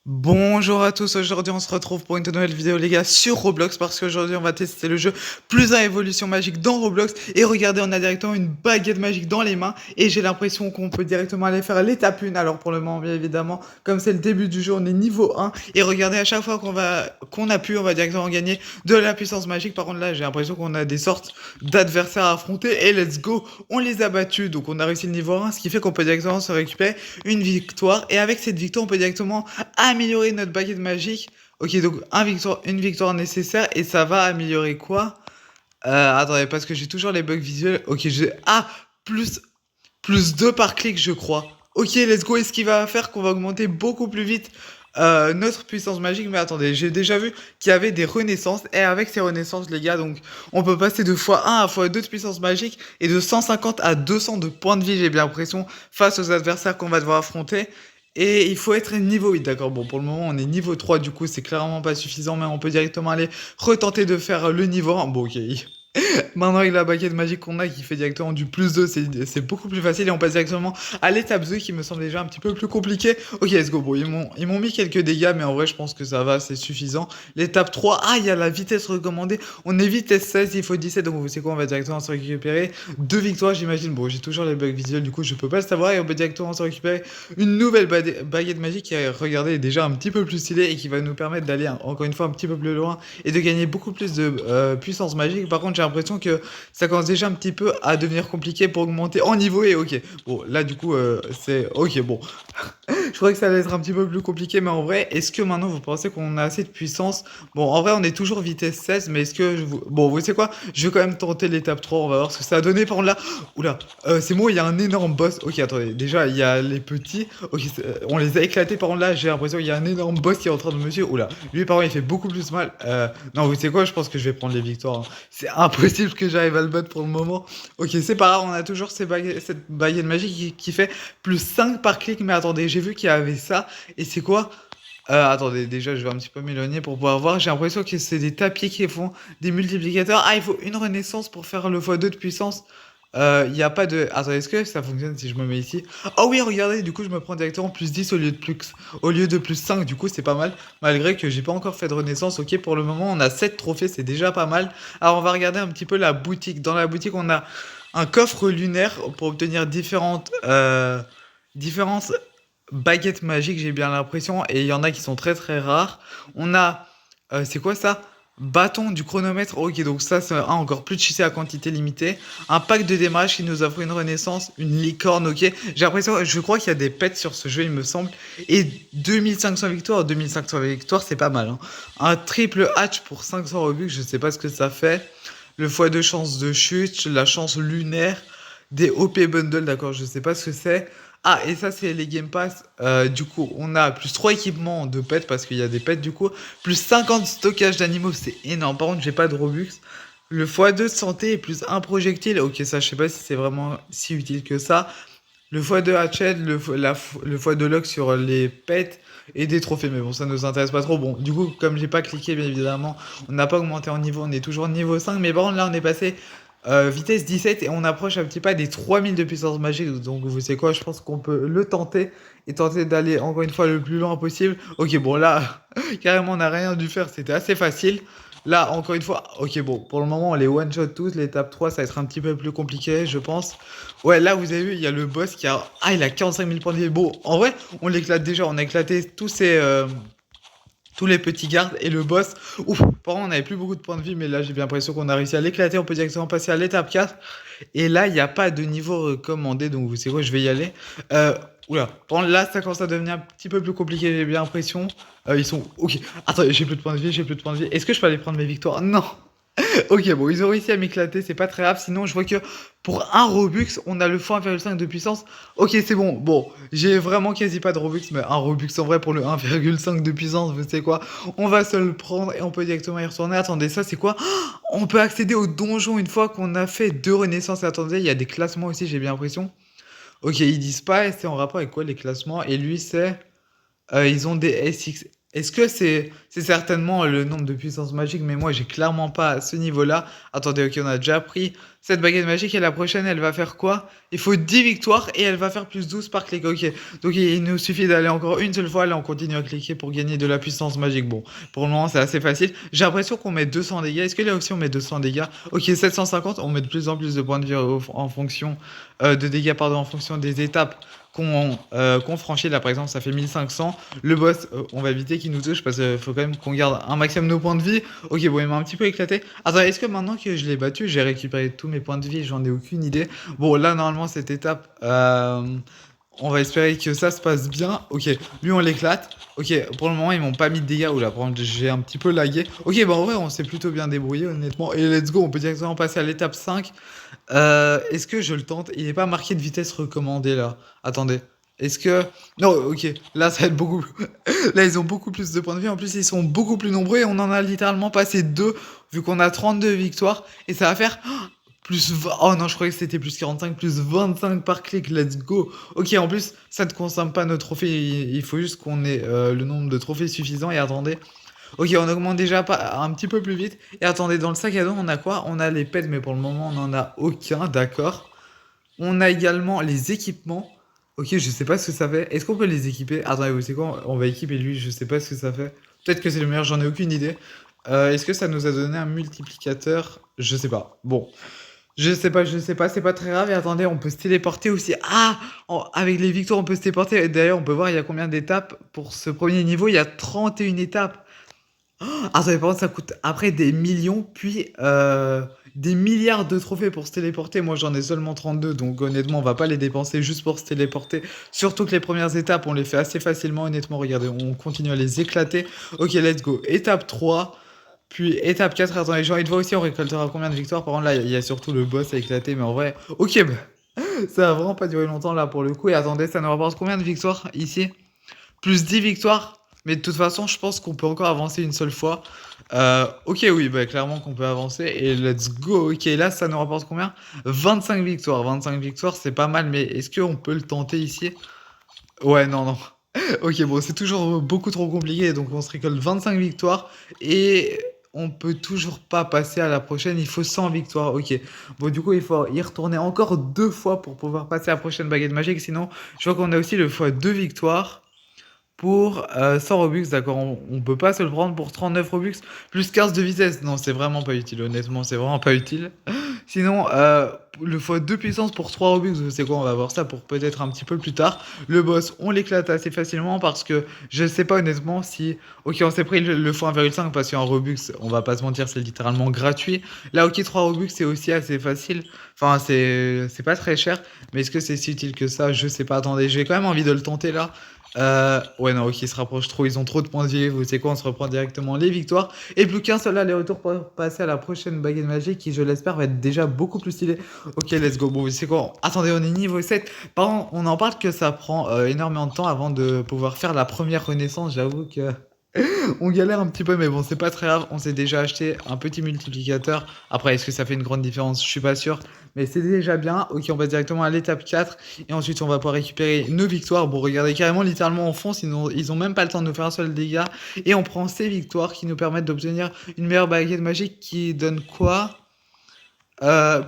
Bonjour à tous, aujourd'hui on se retrouve pour une toute nouvelle vidéo les gars sur Roblox parce qu'aujourd'hui on va tester le jeu plus à évolution magique dans Roblox et regardez on a directement une baguette magique dans les mains et j'ai l'impression qu'on peut directement aller faire l'étape 1. Alors pour le moment bien évidemment comme c'est le début du jeu on est niveau 1 et regardez à chaque fois qu'on a pu on va directement gagner de la puissance magique. Par contre là j'ai l'impression qu'on a des sortes d'adversaires à affronter et let's go, on les a battus donc on a réussi le niveau 1 ce qui fait qu'on peut directement se récupérer une victoire et avec cette victoire on peut directement améliorer notre baguette magique. Ok, donc une victoire nécessaire et ça va améliorer quoi? Attendez, parce que j'ai toujours les bugs visuels. Ok, j'ai... Ah, plus 2 par clic, je crois. Ok, let's go. Et ce qui va faire qu'on va augmenter beaucoup plus vite notre puissance magique. Mais attendez, j'ai déjà vu qu'il y avait des renaissances. Et avec ces renaissances, les gars, donc on peut passer de x1 à x2 de puissance magique et de 150 à 200 de points de vie, j'ai bien l'impression, face aux adversaires qu'on va devoir affronter. Et il faut être niveau 8, d'accord. Bon, pour le moment, on est niveau 3, du coup, c'est clairement pas suffisant, mais on peut directement aller retenter de faire le niveau 1. Bon, ok. Maintenant, avec la baguette magique qu'on a qui fait directement du plus 2, c'est beaucoup plus facile et on passe directement à l'étape 2 qui me semble déjà un petit peu plus compliqué. Ok, let's go. Bon, ils m'ont mis quelques dégâts, mais en vrai, je pense que ça va, c'est suffisant. L'étape 3, ah, il y a la vitesse recommandée. On est vitesse 16, il faut 17, donc vous savez quoi, on va directement se récupérer 2 victoires, j'imagine. Bon, j'ai toujours les bugs visuels, du coup, je peux pas le savoir et on peut directement se récupérer une nouvelle baguette magique qui, regardez, est déjà un petit peu plus stylée et qui va nous permettre d'aller encore une fois un petit peu plus loin et de gagner beaucoup plus de puissance magique. Par contre, j'ai l'impression que ça commence déjà un petit peu à devenir compliqué pour augmenter en niveau et ok. Bon, là du coup, c'est ok. Bon, je crois que ça va être un petit peu plus compliqué, mais en vrai, est-ce que maintenant vous pensez qu'on a assez de puissance? Bon, en vrai, on est toujours vitesse 16, mais est-ce que bon, vous savez quoi? Je vais quand même tenter l'étape 3, on va voir ce que ça a donné. Par contre, là, oula, c'est moi, il y a un énorme boss. Ok, attendez, déjà, il y a les petits. Ok, on les a éclatés. Par contre, là, j'ai l'impression qu'il y a un énorme boss qui est en train de me suivre. Oula, lui, par contre, il fait beaucoup plus mal. Non, vous savez quoi? Je pense que je vais prendre les victoires, hein. C'est impossible que j'arrive à le battre pour le moment. Ok, c'est pas grave, on a toujours cette baguette magique qui fait plus 5 par clic. Mais attendez, j'ai vu qu'il y avait ça. Et c'est quoi? Attendez, déjà, je vais un petit peu m'éloigner pour pouvoir voir. J'ai l'impression que c'est des tapis qui font des multiplicateurs. Ah, il faut une renaissance pour faire le x2 de puissance. Il n'y a pas de... Attendez, est-ce que ça fonctionne si je me mets ici? Oh oui, regardez, du coup, je me prends directement plus 10 au lieu de plus 5. Du coup, c'est pas mal. Malgré que j'ai pas encore fait de renaissance. Ok, pour le moment, on a 7 trophées, c'est déjà pas mal. Alors, on va regarder un petit peu la boutique. Dans la boutique, on a un coffre lunaire pour obtenir différentes baguettes magiques, j'ai bien l'impression. Et il y en a qui sont très très rares. On a... c'est quoi ça? Bâton du chronomètre. Ok, donc ça, c'est encore plus cheaté à quantité limitée. Un pack de démarrage qui nous offre une renaissance, une licorne. Ok, j'ai l'impression, je crois qu'il y a des pets sur ce jeu, il me semble. Et 2500 victoires. 2500 victoires, c'est pas mal, hein. Un triple hatch pour 500 Robux, je sais pas ce que ça fait. Le x2 chance de chute, la chance lunaire, des OP bundle, d'accord, je sais pas ce que c'est. Ah, et ça, c'est les Game Pass. Du coup, on a plus 3 équipements de pets parce qu'il y a des pets, du coup. Plus 50 stockages d'animaux, c'est énorme. Par contre, j'ai pas de Robux. Le x2 de santé et plus un projectile. Ok, ça, je sais pas si c'est vraiment si utile que ça. Le x2 hatchet, le x2 lock sur les pets et des trophées. Mais bon, ça nous intéresse pas trop. Bon, du coup, comme j'ai pas cliqué, bien évidemment, on n'a pas augmenté en niveau. On est toujours niveau 5. Mais par contre, là, on est passé vitesse 17 et on approche un petit peu des 3000 de puissance magique. Donc, vous savez quoi, je pense qu'on peut le tenter et tenter d'aller encore une fois le plus loin possible. Ok, bon, là, carrément, on n'a rien dû faire. C'était assez facile. Là, encore une fois, ok, bon, pour le moment, on les one-shot tous. L'étape 3, ça va être un petit peu plus compliqué, je pense. Ouais, là, vous avez vu, il y a le boss qui a... Ah, il a 45 000 points de vie. Bon, en vrai, on l'éclate déjà. On a éclaté tous les petits gardes et le boss. Ouf, par contre, on n'avait plus beaucoup de points de vie, mais là, j'ai bien l'impression qu'on a réussi à l'éclater. On peut directement passer à l'étape 4. Et là, il n'y a pas de niveau recommandé, donc vous savez quoi, je vais y aller. Oula, par contre, là, ça commence à devenir un petit peu plus compliqué, j'ai bien l'impression. Ils sont... Ok, attends, j'ai plus de points de vie, j'ai plus de points de vie. Est-ce que je peux aller prendre mes victoires? Non. Ok, bon, ils ont réussi à m'éclater, c'est pas très grave. Sinon, je vois que pour un Robux, on a le x1,5 de puissance. Ok, c'est bon. Bon, j'ai vraiment quasi pas de Robux, mais un Robux en vrai pour le 1,5 de puissance, vous savez quoi? On va se le prendre et on peut directement y retourner. Attendez, ça c'est quoi? On peut accéder au donjon une fois qu'on a fait 2 renaissances. Attendez, il y a des classements aussi, j'ai bien l'impression. Ok, ils disent pas, et c'est en rapport avec quoi les classements? Et lui, c'est. Ils ont des SX. Est-ce que c'est certainement le nombre de puissance magique, mais moi j'ai clairement pas ce niveau-là. Attendez, ok, on a déjà pris cette baguette magique et la prochaine, elle va faire quoi? Il faut 10 victoires et elle va faire plus 12 par clic. Ok, donc il nous suffit d'aller encore une seule fois. Là, on continue à cliquer pour gagner de la puissance magique. Bon, pour le moment, c'est assez facile. J'ai l'impression qu'on met 200 dégâts. Est-ce que là aussi on met 200 dégâts? Ok, 750, on met de plus en plus de points de vie en fonction de dégâts, pardon, en fonction des étapes qu'on franchit. Là, par exemple, ça fait 1500. Le boss, on va éviter qu'il nous touche parce qu'il faut quand même qu'on garde un maximum nos points de vie. Ok, bon, il m'a un petit peu éclaté. Attends, est-ce que maintenant que je l'ai battu, j'ai récupéré tous mes points de vie? J'en ai aucune idée. Bon, là, normalement, cette étape, on va espérer que ça se passe bien. Ok, lui, on l'éclate. Ok, pour le moment, ils m'ont pas mis de dégâts. Oula, par contre, j'ai un petit peu lagué. Ok, bah en vrai, on s'est plutôt bien débrouillé, honnêtement. Et let's go, on peut directement passer à l'étape 5. Est-ce que je le tente? Il n'est pas marqué de vitesse recommandée, là. Attendez. Est-ce que... Non, ok. Là, ça va être beaucoup... Là, ils ont beaucoup plus de points de vie. En plus, ils sont beaucoup plus nombreux. Et on en a littéralement passé 2, vu qu'on a 32 victoires. Et ça va faire... Plus 20... Oh non, je croyais que c'était plus 45, plus 25 par clic. Let's go. Ok, en plus, ça ne consomme pas nos trophées. Il faut juste qu'on ait le nombre de trophées suffisant. Et attendez. Ok, on augmente déjà pas un petit peu plus vite. Et attendez, dans le sac à dos, on a quoi? On a les pets, mais pour le moment, on n'en a aucun. D'accord. On a également les équipements. Ok, je sais pas ce que ça fait. Est-ce qu'on peut les équiper? Attendez, vous savez quoi? On va équiper lui, je sais pas ce que ça fait. Peut-être que c'est le meilleur, j'en ai aucune idée. Est-ce que ça nous a donné un multiplicateur? Je sais pas. Bon. Je sais pas, c'est pas très grave. Et attendez, on peut se téléporter aussi. Ah! Avec les victoires, on peut se téléporter. Et d'ailleurs, on peut voir il y a combien d'étapes pour ce premier niveau. Il y a 31 étapes. Ah, ça dépend, ça coûte après des millions, puis des milliards de trophées pour se téléporter. Moi, j'en ai seulement 32, donc honnêtement, on va pas les dépenser juste pour se téléporter. Surtout que les premières étapes, on les fait assez facilement, honnêtement. Regardez, on continue à les éclater. Ok, let's go. Étape 3, puis étape 4. Attendez, j'ai envie de voir aussi, on récoltera combien de victoires. Par contre, là, il y a surtout le boss à éclater, mais en vrai, ok, bah, ça va vraiment pas durer longtemps là pour le coup. Et attendez, ça nous rapporte combien de victoires ici? Plus 10 victoires. Mais de toute façon, je pense qu'on peut encore avancer une seule fois. Ok, oui, bah, clairement qu'on peut avancer. Et let's go. Ok, là, ça nous rapporte combien? 25 victoires. 25 victoires, c'est pas mal. Mais est-ce qu'on peut le tenter ici? Ouais, non, non. Ok, bon, c'est toujours beaucoup trop compliqué. Donc, on se récolte 25 victoires. Et on peut toujours pas passer à la prochaine. Il faut 100 victoires. Ok. Bon, du coup, il faut y retourner encore 2 fois pour pouvoir passer à la prochaine baguette magique. Sinon, je vois qu'on a aussi le fois 2 victoires pour 100 Robux, d'accord, on peut pas se le prendre pour 39 Robux, plus 15 de vitesse. Non, c'est vraiment pas utile, honnêtement, c'est vraiment pas utile. Sinon, le x2 puissance pour 3 Robux, c'est quoi? On va voir ça pour peut-être un petit peu plus tard. Le boss, on l'éclate assez facilement parce que je sais pas honnêtement si... Ok, on s'est pris le x1,5 parce qu'en Robux, on va pas se mentir, c'est littéralement gratuit. Là, ok, 3 Robux, c'est aussi assez facile. Enfin, c'est pas très cher, mais est-ce que c'est si utile que ça? Je sais pas. Attendez, j'ai quand même envie de le tenter là. Ouais, non, ok, ils se rapprochent trop, ils ont trop de points de vie. Vous savez quoi, on se reprend directement les victoires. Et plus qu'un seul aller-retour pour passer à la prochaine baguette magique qui, je l'espère, va être déjà beaucoup plus stylée. Ok, let's go. Bon, vous savez quoi, attendez, on est niveau 7. Par contre, on en parle que ça prend énormément de temps avant de pouvoir faire la première renaissance. J'avoue que on galère un petit peu, mais bon, c'est pas très grave. On s'est déjà acheté un petit multiplicateur. Après, est-ce que ça fait une grande différence? Je suis pas sûr. Mais c'est déjà bien. Ok, on passe directement à l'étape 4. Et ensuite, on va pouvoir récupérer nos victoires. Bon, regardez, carrément, littéralement, on fonce. Ils ont même pas le temps de nous faire un seul dégât. Et on prend ces victoires qui nous permettent d'obtenir une meilleure baguette magique qui donne quoi?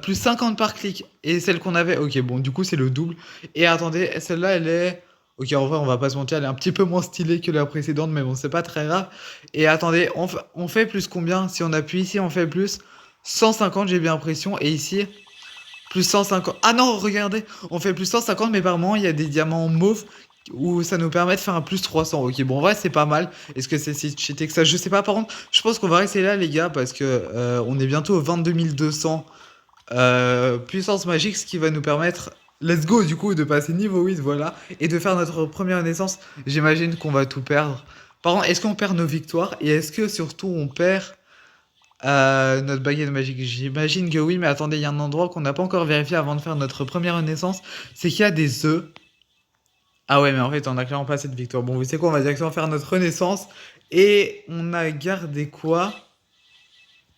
Plus 50 par clic. Et celle qu'on avait, ok, bon, du coup, c'est le double. Et attendez, celle-là, elle est. Ok, en vrai, on va pas se mentir, elle est un petit peu moins stylée que la précédente, mais bon, c'est pas très grave. Et attendez, on fait plus combien? Si on appuie ici, on fait plus 150, j'ai bien l'impression. Et ici, plus 150. Ah non, regardez, on fait plus 150, mais par moment, il y a des diamants mauves où ça nous permet de faire un plus 300. Ok, bon, en vrai, c'est pas mal. Est-ce que c'est si cheaté que ça? Je sais pas, par contre, je pense qu'on va rester là, les gars, parce que on est bientôt au 22 200 puissance magique, ce qui va nous permettre, let's go, du coup, de passer niveau 8, voilà, et de faire notre première naissance. J'imagine qu'on va tout perdre. Par contre, est-ce qu'on perd nos victoires? Et est-ce que surtout on perd notre baguette magique? J'imagine que oui, mais attendez, il y a un endroit qu'on n'a pas encore vérifié avant de faire notre première naissance, c'est qu'il y a des œufs. Ah ouais, mais en fait, on a clairement pas assez de victoires. Bon, vous savez quoi, on va directement faire notre renaissance. Et on a gardé quoi?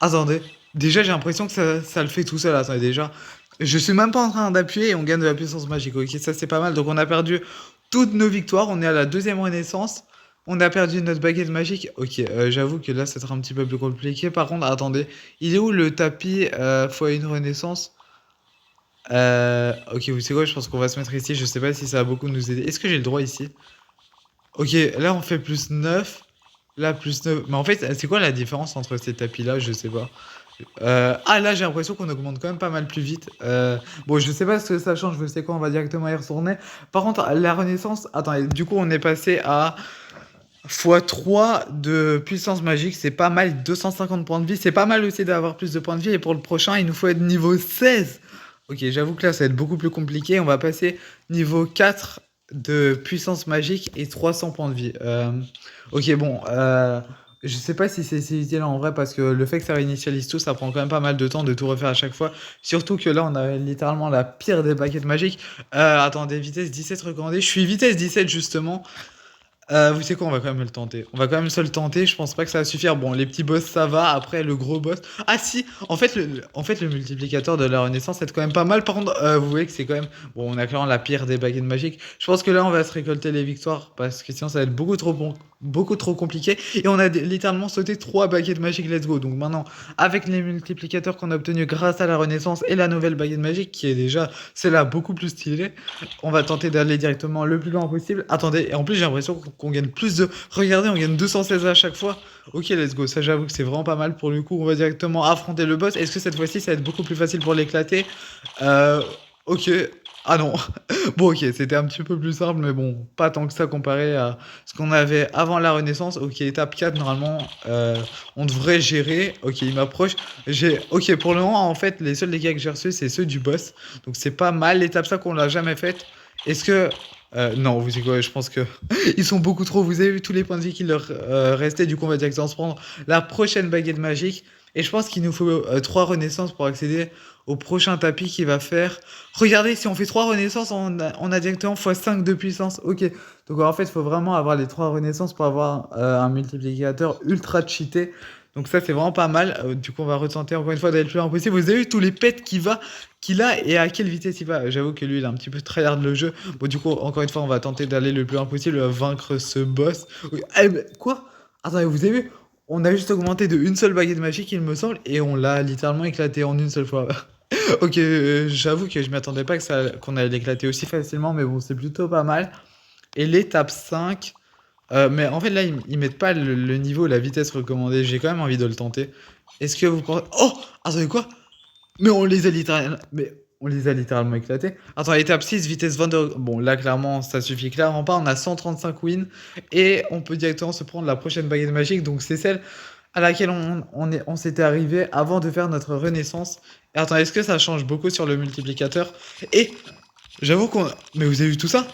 Attendez, déjà j'ai l'impression que ça le fait tout seul. Attendez, déjà, je suis même pas en train d'appuyer et on gagne de la puissance magique. Ok, ça c'est pas mal. Donc on a perdu toutes nos victoires. On est à la deuxième renaissance. On a perdu notre baguette magique. Ok, j'avoue que là, ça sera un petit peu plus compliqué. Par contre, attendez, il est où le tapis fois une renaissance? Ok, vous savez quoi, je pense qu'on va se mettre ici. Je sais pas si ça va beaucoup nous aider. Est-ce que j'ai le droit ici? Ok, là, on fait plus 9. Là, plus 9. Mais en fait, c'est quoi la différence entre ces tapis-là? Je sais pas. Ah, là, j'ai l'impression qu'on augmente quand même pas mal plus vite. Bon, je sais pas ce que ça change. Je sais quoi, on va directement y retourner. Par contre, la renaissance. Attends, du coup, on est passé à x3 de puissance magique, c'est pas mal, 250 points de vie, c'est pas mal aussi d'avoir plus de points de vie, et pour le prochain, il nous faut être niveau 16. Ok, j'avoue que là, ça va être beaucoup plus compliqué, on va passer niveau 4 de puissance magique et 300 points de vie. Ok, bon, je sais pas si c'est utile en vrai, parce que le fait que ça réinitialise tout, ça prend quand même pas mal de temps de tout refaire à chaque fois, surtout que là, on a littéralement la pire des baguettes magiques. Attendez, vitesse 17 recommandée, je suis vitesse 17 justement. Vous savez quoi, on va quand même le tenter. On va quand même se le tenter, je pense pas que ça va suffire. Bon, les petits boss, ça va. Après, le gros boss. Ah si, en fait, le multiplicateur de la Renaissance, c'est quand même pas mal. Par contre, vous voyez que c'est quand même. Bon, on a clairement la pire des baguettes magiques. Je pense que là, on va se récolter les victoires. Parce que sinon, ça va être beaucoup trop bon. Beaucoup trop compliqué. Et on a littéralement sauté 3 baguettes magiques, let's go. Donc maintenant, avec les multiplicateurs qu'on a obtenus grâce à la Renaissance et la nouvelle baguette magique, qui est déjà celle-là beaucoup plus stylée, on va tenter d'aller directement le plus loin possible. Attendez, et en plus j'ai l'impression qu'on gagne plus de... Regardez, on gagne 216 à chaque fois. Ok, let's go, ça j'avoue que c'est vraiment pas mal pour le coup. On va directement affronter le boss. Est-ce que cette fois-ci ça va être beaucoup plus facile pour l'éclater? euh, Ok. Ah non. Bon, ok, c'était un petit peu plus simple, mais bon, pas tant que ça comparé à ce qu'on avait avant la Renaissance. Ok, étape 4 normalement, on devrait gérer. Ok, il m'approche. Ok, pour le moment, en fait, les seuls dégâts que j'ai reçus, c'est ceux du boss. Donc c'est pas mal. L'étape 5, on l'a jamais faite. Est-ce que... non, vous savez quoi, je pense que ils sont beaucoup trop. Vous avez vu tous les points de vie qui leur restaient. Du coup, on va directement se prendre la prochaine baguette magique. Et je pense qu'il nous faut 3 renaissances pour accéder au prochain tapis qui va faire. Regardez, si on fait 3 renaissances, on a directement x5 de puissance. Ok. Donc en fait, il faut vraiment avoir les 3 renaissances pour avoir un multiplicateur ultra cheaté. Donc ça, c'est vraiment pas mal. Du coup, on va retenter encore une fois d'aller le plus loin possible. Vous avez vu tous les pets qu'il a et à quelle vitesse il va. J'avoue que lui, il a un petit peu tryhard le jeu. Bon, du coup, encore une fois, on va tenter d'aller le plus loin possible, vaincre ce boss. Oui, mais quoi? Attendez, vous avez vu? On a juste augmenté de une seule baguette magique, il me semble, et on l'a littéralement éclaté en une seule fois. Ok, j'avoue que je m'attendais pas qu'on allait l'éclater aussi facilement, mais bon, c'est plutôt pas mal. Et l'étape 5, mais en fait là, ils mettent pas le niveau, la vitesse recommandée. J'ai quand même envie de le tenter. Est-ce que vous pensez... Oh! Attendez, quoi? Mais on les a littéralement éclatés. Attends, étape 6, vitesse 22. Bon, là, clairement, ça suffit clairement pas. On a 135 wins. Et on peut directement se prendre la prochaine baguette magique. Donc, c'est celle à laquelle on s'était arrivé avant de faire notre renaissance. Et attends, est-ce que ça change beaucoup sur le multiplicateur? Et j'avoue qu'on... Mais vous avez vu tout ça?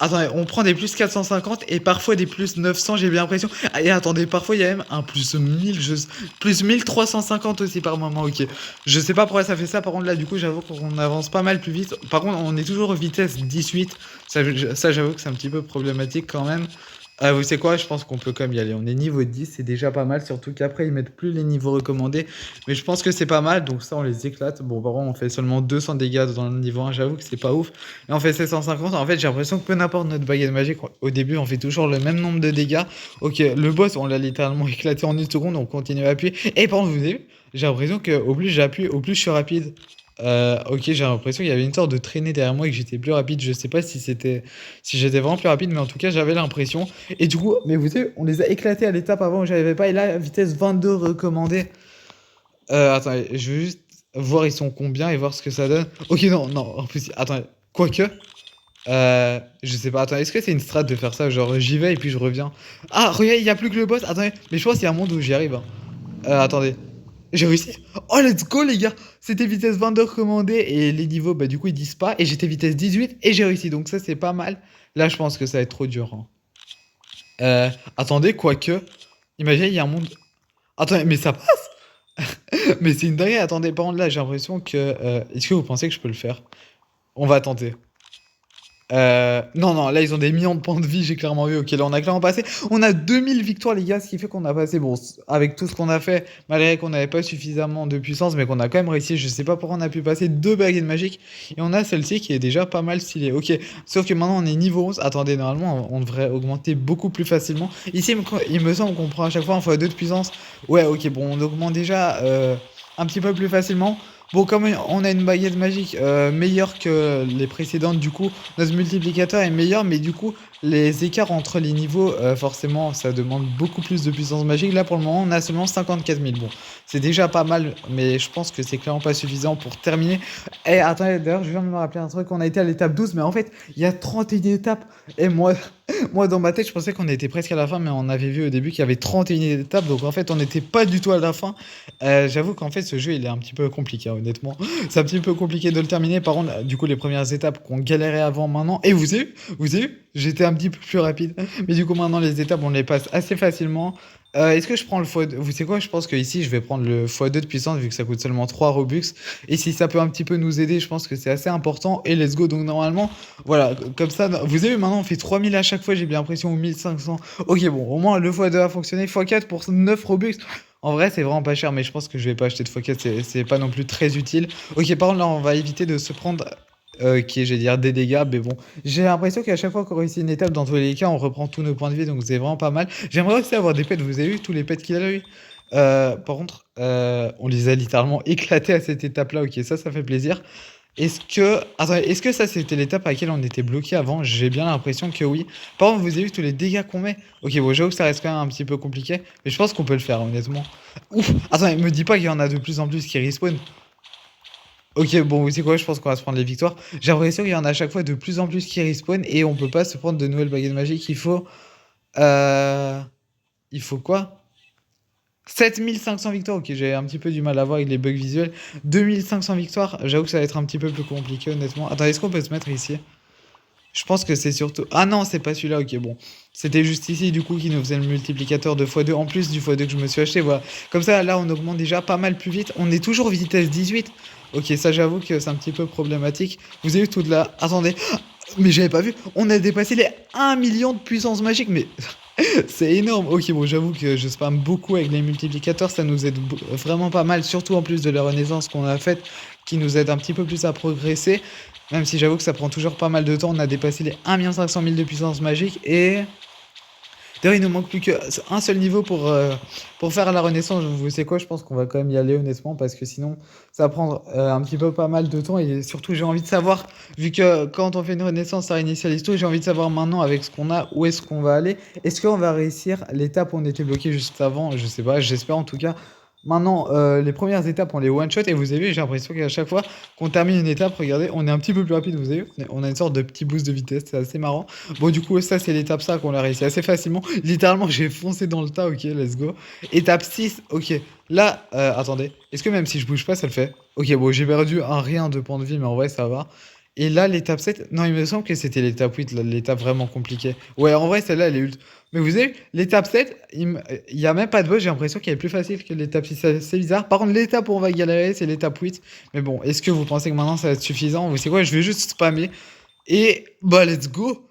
Attendez, on prend des plus 450 et parfois des plus 900, j'ai bien l'impression. Ah, et attendez, parfois il y a même un plus 1000, plus 1350 aussi par moment, ok. Je sais pas pourquoi ça fait ça, par contre là, du coup, j'avoue qu'on avance pas mal plus vite. Par contre, on est toujours vitesse 18. Ça, j'avoue que c'est un petit peu problématique quand même. Vous savez quoi? Je pense qu'on peut quand même y aller. On est niveau 10, c'est déjà pas mal. Surtout qu'après, ils mettent plus les niveaux recommandés. Mais je pense que c'est pas mal. Donc ça, on les éclate. Bon, par contre, on fait seulement 200 dégâts dans le niveau 1. J'avoue que c'est pas ouf. Et on fait 750. En fait, j'ai l'impression que peu n'importe notre baguette magique, au début, on fait toujours le même nombre de dégâts. Ok, le boss, on l'a littéralement éclaté en une seconde. On continue à appuyer. Et par contre, vous avez vu? J'ai l'impression qu'au plus j'appuie, au plus je suis rapide. Ok, j'ai l'impression qu'il y avait une sorte de traînée derrière moi et que j'étais plus rapide. Je sais pas si j'étais vraiment plus rapide, mais en tout cas, j'avais l'impression. Et du coup, mais vous savez, on les a éclatés à l'étape avant où j'arrivais pas. Et là, vitesse 22 recommandée. Attendez, je veux juste voir ils sont combien et voir ce que ça donne. Ok, non, non, en plus, attendez, quoique. Je sais pas, attends, est-ce que c'est une strat de faire ça? Genre, j'y vais et puis je reviens. Ah, regarde, il y a plus que le boss. Attendez, mais je pense qu'il y a un monde où j'y arrive, hein. Attendez. J'ai réussi. Oh, let's go, les gars. C'était vitesse 22 recommandée et les niveaux, bah, du coup, ils disent pas. Et j'étais vitesse 18 et j'ai réussi. Donc, ça, c'est pas mal. Là, je pense que ça va être trop dur, hein. Attendez, quoique. Imaginez, il y a un monde. Attendez, mais ça passe. Mais c'est une dinguerie. Attendez, par contre, là, j'ai l'impression que. Est-ce que vous pensez que je peux le faire? On va tenter. Non, non, là, ils ont des millions de points de vie, j'ai clairement vu. Ok, là, on a clairement passé. On a 2000 victoires, les gars, ce qui fait qu'on a passé, bon, avec tout ce qu'on a fait, malgré qu'on n'avait pas suffisamment de puissance, mais qu'on a quand même réussi. Je sais pas pourquoi on a pu passer deux baguettes magiques. Et on a celle-ci qui est déjà pas mal stylée. Ok, sauf que maintenant, on est niveau 11. Attendez, normalement, on devrait augmenter beaucoup plus facilement. Ici, il me semble qu'on prend à chaque fois un x2 de puissance. Ouais, ok, bon, on augmente déjà un petit peu plus facilement. Bon, comme on a une baguette magique meilleure que les précédentes, du coup, notre multiplicateur est meilleur, mais du coup, les écarts entre les niveaux, forcément, ça demande beaucoup plus de puissance magique. Là, pour le moment, on a seulement 54 000. Bon, c'est déjà pas mal, mais je pense que c'est clairement pas suffisant pour terminer. Et attendez, d'ailleurs, je viens de me rappeler un truc, on a été à l'étape 12, mais en fait, il y a 31 étapes. Et moi, moi, dans ma tête, je pensais qu'on était presque à la fin, mais on avait vu au début qu'il y avait 31 étapes, donc en fait, on n'était pas du tout à la fin. J'avoue qu'en fait, ce jeu, il est un petit peu compliqué, hein, honnêtement. C'est un petit peu compliqué de le terminer. Par contre, du coup, les premières étapes qu'on galérait avant, maintenant. Et vous avez vu, j'étais un petit peu plus rapide. Mais du coup, maintenant, les étapes, on les passe assez facilement. Est-ce que je prends le x2? Vous savez quoi? Je pense que ici, je vais prendre le x2 de puissance vu que ça coûte seulement 3 Robux. Et si ça peut un petit peu nous aider, je pense que c'est assez important. Et let's go. Donc, normalement, voilà, comme ça, vous avez vu, maintenant, on fait 3000 à chaque fois. J'ai bien l'impression, ou 1500. Ok, bon, au moins, le x2 a fonctionné. x4 pour 9 Robux. En vrai, c'est vraiment pas cher, mais je pense que je vais pas acheter de x4, c'est pas non plus très utile. Ok, par contre, là, on va éviter de se prendre, qui est, j'allais dire, des dégâts, mais bon. J'ai l'impression qu'à chaque fois qu'on réussit une étape, dans tous les cas, on reprend tous nos points de vie, donc c'est vraiment pas mal. J'aimerais aussi avoir des pets, vous avez vu tous les pets qu'il a eu? Par contre, on les a littéralement éclatés à cette étape-là, ok, ça fait plaisir. Est-ce que... Attendez, est-ce que ça c'était l'étape à laquelle on était bloqué avant? J'ai bien l'impression que oui. Par contre, vous avez vu tous les dégâts qu'on met? Ok, bon, j'avoue que ça reste quand même un petit peu compliqué, mais je pense qu'on peut le faire, honnêtement. Ouf! Attendez, me dis pas qu'il y en a de plus en plus qui respawn. Ok, bon, vous savez quoi? Je pense qu'on va se prendre les victoires. J'ai l'impression qu'il y en a à chaque fois de plus en plus qui respawn et on peut pas se prendre de nouvelles baguettes magiques. Il faut... Euh... Il faut quoi? 7500 victoires, ok, j'ai un petit peu du mal à voir avec les bugs visuels. 2500 victoires, j'avoue que ça va être un petit peu plus compliqué, honnêtement. Attends, est-ce qu'on peut se mettre ici? Je pense que c'est surtout... Ah non, c'est pas celui-là, ok, bon. C'était juste ici, du coup, qui nous faisait le multiplicateur de x2, en plus du x2 que je me suis acheté, voilà. Comme ça, là, on augmente déjà pas mal plus vite. On est toujours vitesse 18. Ok, ça, j'avoue que c'est un petit peu problématique. Vous avez vu tout de là... Attendez, mais j'avais pas vu. On a dépassé les 1 million de puissance magique, mais... C'est énorme. Ok, bon, j'avoue que je spam beaucoup avec les multiplicateurs, ça nous aide vraiment pas mal, surtout en plus de la renaissance qu'on a faite, qui nous aide un petit peu plus à progresser. Même si j'avoue que ça prend toujours pas mal de temps, on a dépassé les 1 500 000 de puissance magique et... D'ailleurs, il nous manque plus qu'un seul niveau pour faire la renaissance. Vous savez quoi, je pense qu'on va quand même y aller honnêtement parce que sinon ça va prendre un petit peu pas mal de temps et surtout j'ai envie de savoir, vu que quand on fait une renaissance, ça réinitialise tout, j'ai envie de savoir maintenant avec ce qu'on a, où est-ce qu'on va aller. Est-ce qu'on va réussir l'étape où on était bloqué juste avant? Je sais pas, j'espère en tout cas. Maintenant, les premières étapes, on les one-shot et vous avez vu, j'ai l'impression qu'à chaque fois qu'on termine une étape, regardez, on est un petit peu plus rapide, vous avez vu, on a une sorte de petit boost de vitesse, c'est assez marrant. Bon, du coup, ça, c'est l'étape 5, on l'a réussi assez facilement. Littéralement, j'ai foncé dans le tas, ok, let's go. Étape 6, ok. Là, attendez, est-ce que même si je bouge pas, ça le fait? Ok, bon, j'ai perdu un rien de points de vie, mais en vrai, ça va. Et là, l'étape 7, non, il me semble que c'était l'étape 8, l'étape vraiment compliquée. Ouais, en vrai, celle-là, elle est ultra. Mais vous savez, l'étape 7, il y a même pas de boss, j'ai l'impression qu'elle est plus facile que l'étape 6, c'est bizarre. Par contre, l'étape où on va galérer, c'est l'étape 8. Mais bon, est-ce que vous pensez que maintenant, ça va être suffisant? Vous savez quoi, je vais juste spammer. Et bah, let's go!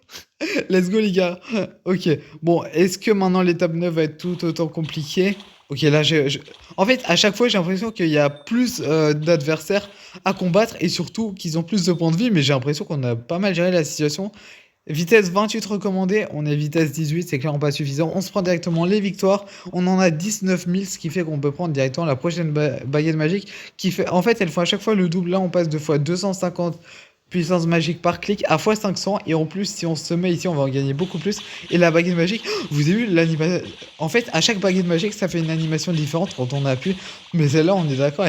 Let's go les gars. Ok. Bon, est-ce que maintenant l'étape 9 va être tout autant compliquée? Ok, là, en fait, à chaque fois, j'ai l'impression qu'il y a plus d'adversaires à combattre et surtout qu'ils ont plus de points de vie, mais j'ai l'impression qu'on a pas mal géré la situation. Vitesse 28 recommandée, on est vitesse 18, c'est clairement pas suffisant. On se prend directement les victoires, on en a 19 000, ce qui fait qu'on peut prendre directement la prochaine baguette magique qui fait... En fait, elles font à chaque fois le double, là on passe de fois 250 puissance magique par clic à x500 et en plus si on se met ici on va en gagner beaucoup plus et la baguette magique, vous avez vu l'animation, en fait à chaque baguette magique ça fait une animation différente quand on appuie, mais celle-là on est d'accord,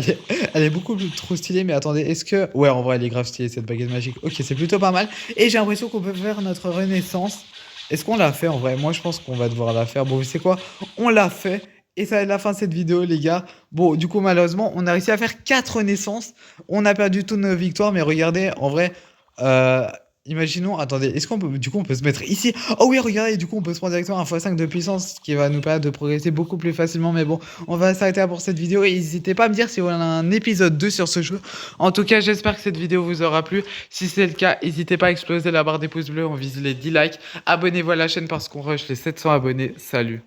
elle est beaucoup plus trop stylée. Mais attendez, est-ce que... Ouais, en vrai elle est grave stylée cette baguette magique, ok, c'est plutôt pas mal et j'ai l'impression qu'on peut faire notre renaissance. Est-ce qu'on l'a fait en vrai? Moi je pense qu'on va devoir la faire. Bon, vous savez quoi, on l'a fait. Et ça va être la fin de cette vidéo, les gars. Bon, du coup, malheureusement, on a réussi à faire 4 naissances. On a perdu toutes nos victoires, mais regardez, en vrai, euh, Imaginons, attendez, est-ce qu'on peut, du coup, on peut se mettre ici? Oh oui, regardez, du coup, on peut se prendre directement un x5 de puissance, ce qui va nous permettre de progresser beaucoup plus facilement. Mais bon, on va s'arrêter là pour cette vidéo et n'hésitez pas à me dire si on a un épisode 2 sur ce jeu. En tout cas, j'espère que cette vidéo vous aura plu. Si c'est le cas, n'hésitez pas à exploser la barre des pouces bleus, on vise les 10 likes. Abonnez-vous à la chaîne parce qu'on rush les 700 abonnés. Salut!